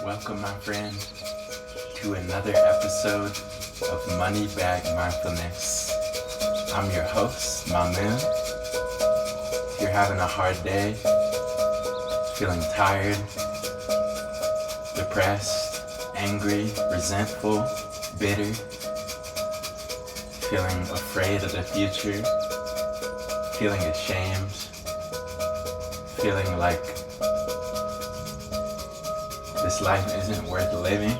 Welcome, my friend, to another episode of Money Bag Mindfulness. I'm your host, Mamoon. If you're having a hard day, feeling tired, depressed, angry, resentful, bitter, feeling afraid of the future, feeling ashamed, feeling like this life isn't worth living,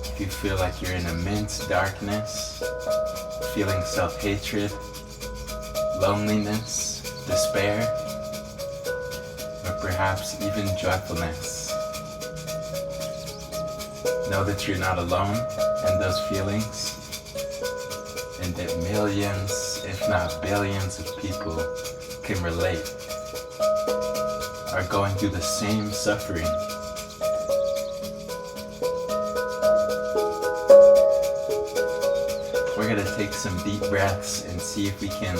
if you feel like you're in immense darkness, feeling self-hatred, loneliness, despair, or perhaps even joyfulness, know that you're not alone in those feelings, and that millions, if not billions of people can relate, are going through the same suffering. We're gonna take some deep breaths and see if we can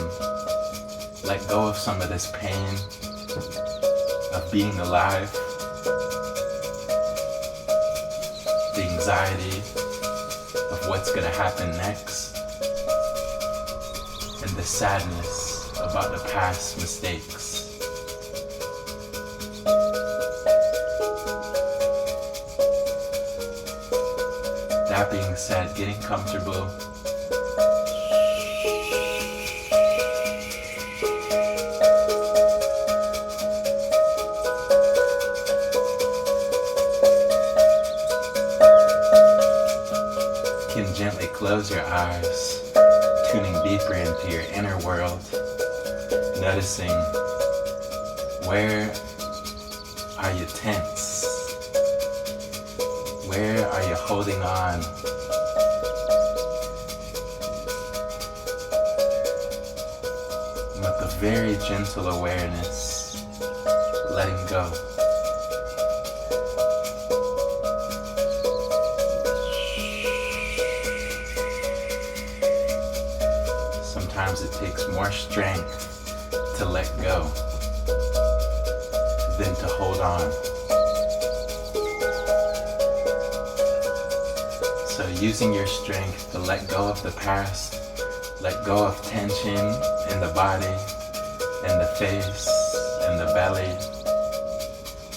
let go of some of this pain of being alive, the anxiety of what's gonna happen next, and the sadness about the past mistakes. That being said, getting comfortable, you can gently close your eyes, tuning deeper into your inner world, noticing where are you tense? Where are you holding on? With a very gentle awareness, letting go. Sometimes it takes more strength to let go than to hold on. So using your strength to let go of the past, let go of tension in the body, in the face, in the belly,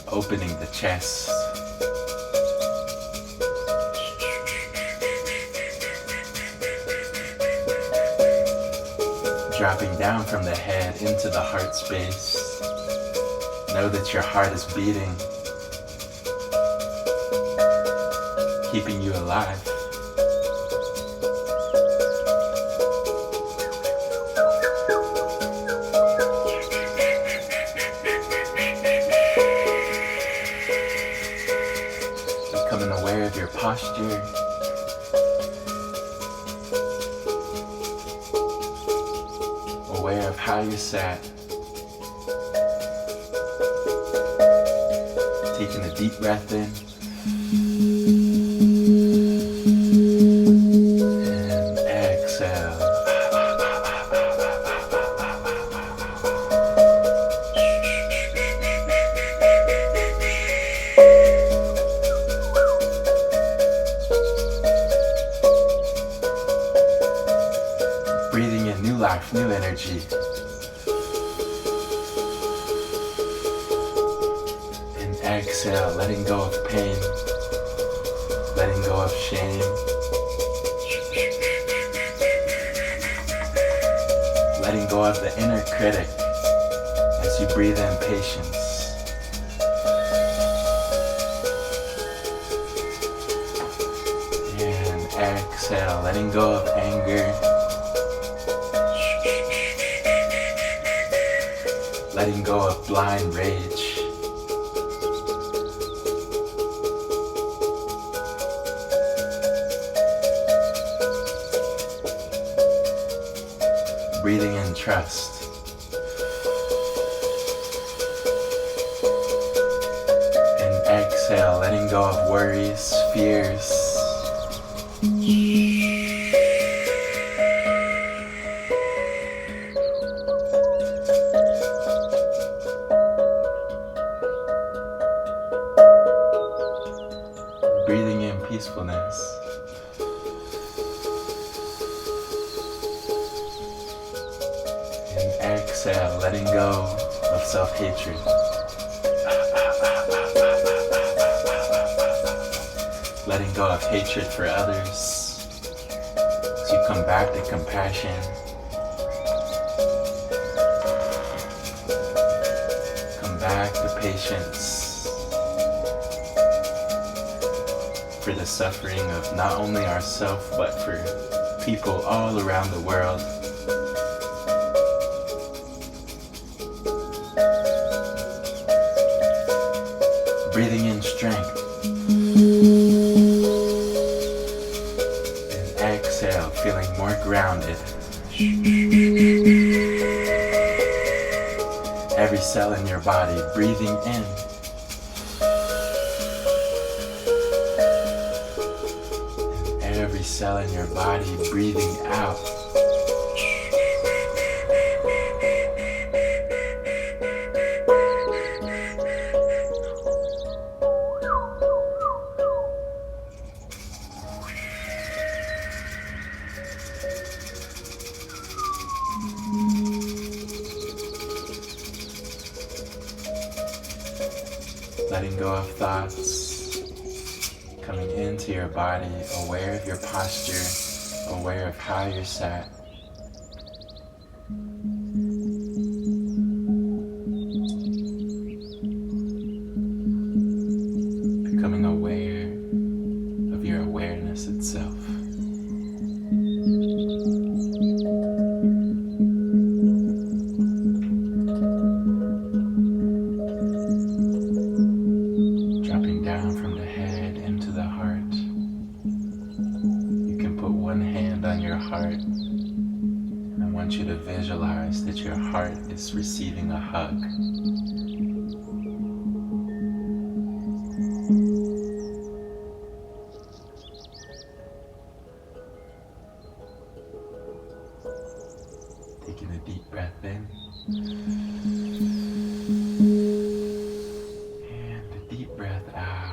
opening the chest. Dropping down from the head into the heart space. Know that your heart is beating, keeping you alive. Becoming aware of your posture. Aware of how you sat. Taking a deep breath in. And exhale. Breathing in new life, new energy. And exhale, letting go of pain, letting go of shame, letting go of the inner critic as you breathe in patience. And exhale, letting go of anger, letting go of blind rage. Breathing in trust. And exhale, letting go of worries, fears. exhale, letting go of self-hatred. Letting go of hatred for others. So you come back to compassion. Come back to patience. For the suffering of not only ourselves, but for people all around the world. Breathing in strength. And exhale, feeling more grounded. Every cell in your body breathing in. And every cell in your body breathing out. Letting go of thoughts, coming into your body, aware of your posture, aware of how you're sat. Becoming aware of your awareness itself. I want you to visualize that your heart is receiving a hug. Taking a deep breath in. And a deep breath out.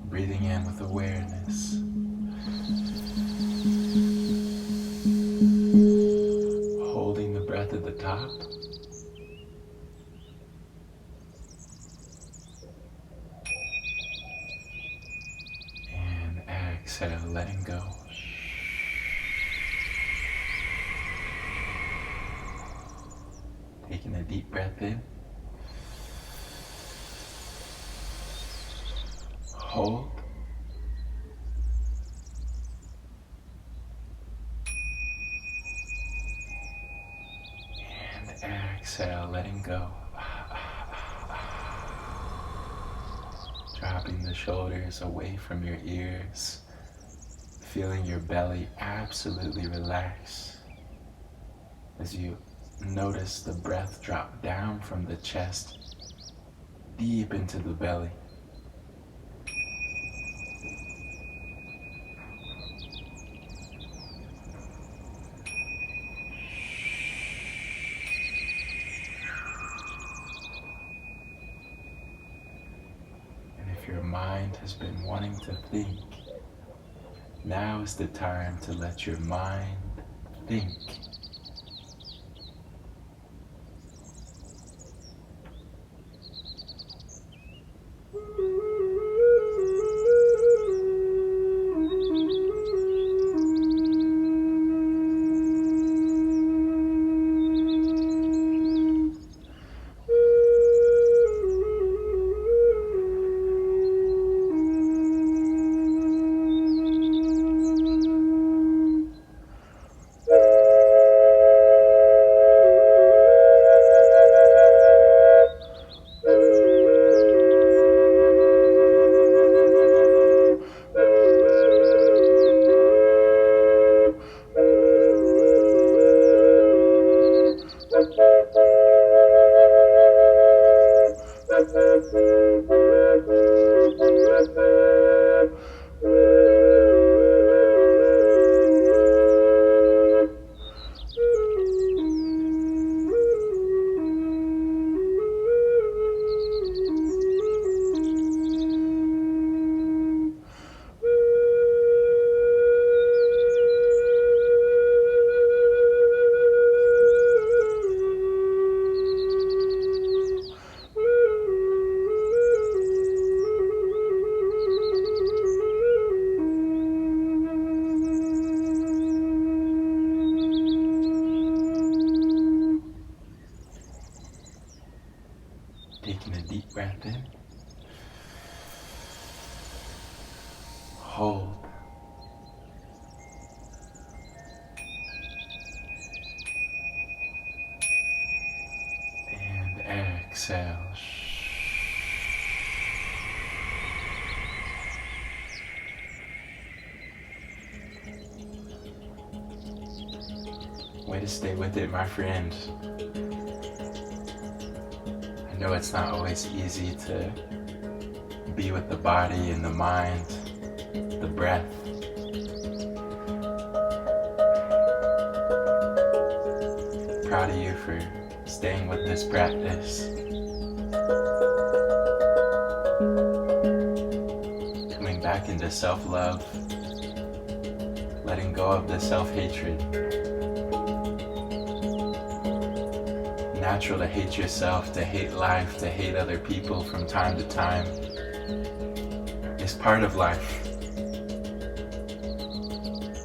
Breathing in with awareness. Holding the breath at the top. And exhale, letting go. Taking a deep breath in. Hold. And exhale, letting go. Dropping the shoulders away from your ears. Feeling your belly absolutely relax. As you notice the breath drop down from the chest, deep into the belly. If your mind has been wanting to think, now is the time to let your mind think. Taking a deep breath in. Hold. And exhale. Way to stay with it, my friend. I know it's not always easy to be with the body and the mind, the breath. Proud of you for staying with this practice. Coming back into self-love, letting go of the self-hatred. Natural to hate yourself, to hate life, to hate other people from time to time. It's part of life.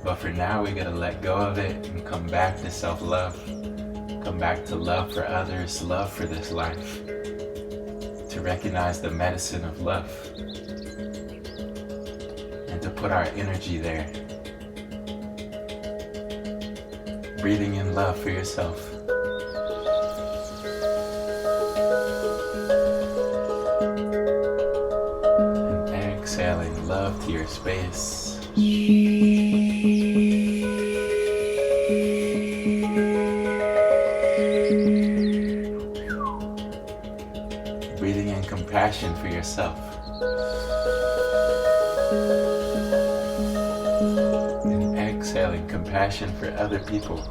But for now, we gotta let go of it and come back to self-love. Come back to love for others, love for this life. To recognize the medicine of love. And to put our energy there. Breathing in love for yourself. Exhaling love to your space. Breathing in compassion for yourself. And exhaling compassion for other people.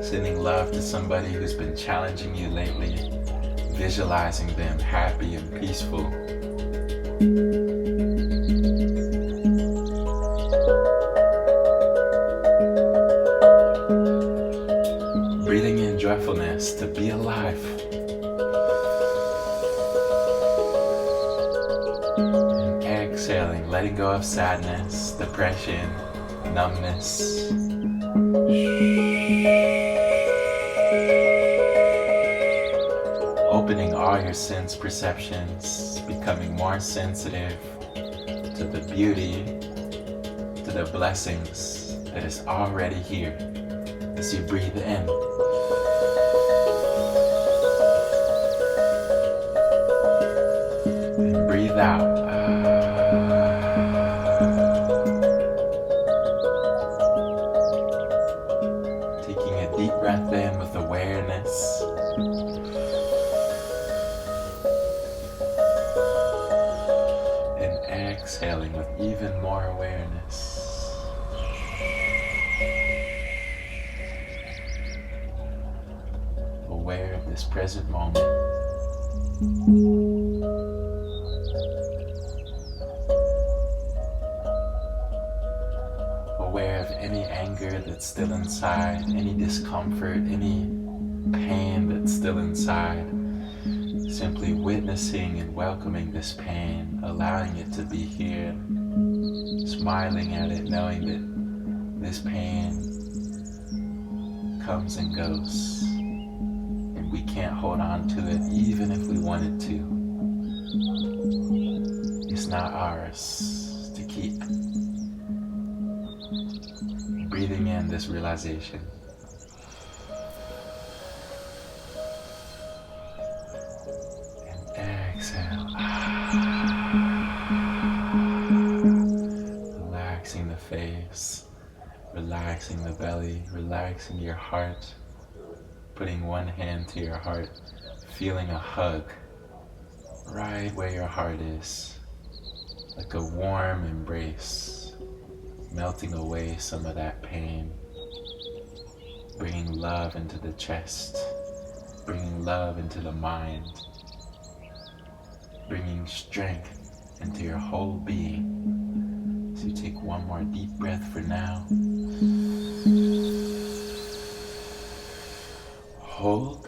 Sending love to somebody who's been challenging you lately. Visualizing them happy and peaceful. Breathing in joyfulness to be alive. And exhaling, letting go of sadness, depression, numbness. Opening all your sense perceptions, becoming more sensitive to the beauty, to the blessings that is already here as you breathe in. And breathe out. Taking a deep breath in with awareness. Exhaling with even more awareness. Aware of this present moment. Aware of any anger that's still inside, any discomfort, any pain that's still inside. Simply witnessing and welcoming this pain, allowing it to be here, smiling at it, knowing that this pain comes and goes, and we can't hold on to it even if we wanted to. It's not ours to keep. Breathing in this realization. Exhale. Relaxing the face, relaxing the belly, relaxing your heart. Putting one hand to your heart, feeling a hug right where your heart is. Like a warm embrace, melting away some of that pain. Bringing love into the chest, bringing love into the mind. Bringing strength into your whole being. So you take one more deep breath for now. Hold.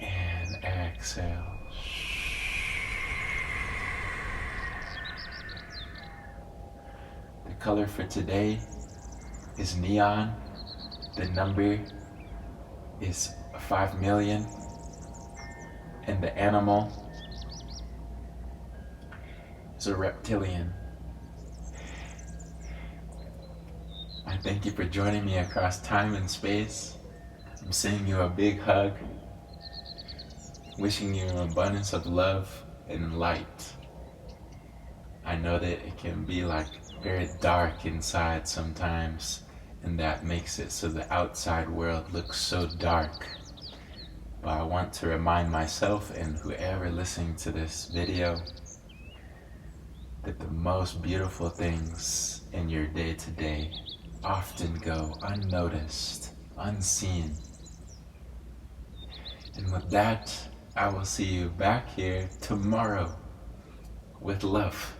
And exhale. The color for today is neon. The number is 5 million. And the animal is a reptilian. I thank you for joining me across time and space. I'm sending you a big hug, wishing you an abundance of love and light. I know that it can be like very dark inside sometimes, and that makes it so the outside world looks so dark. But I want to remind myself and whoever listening to this video that the most beautiful things in your day-to-day often go unnoticed, unseen. And with that, I will see you back here tomorrow with love.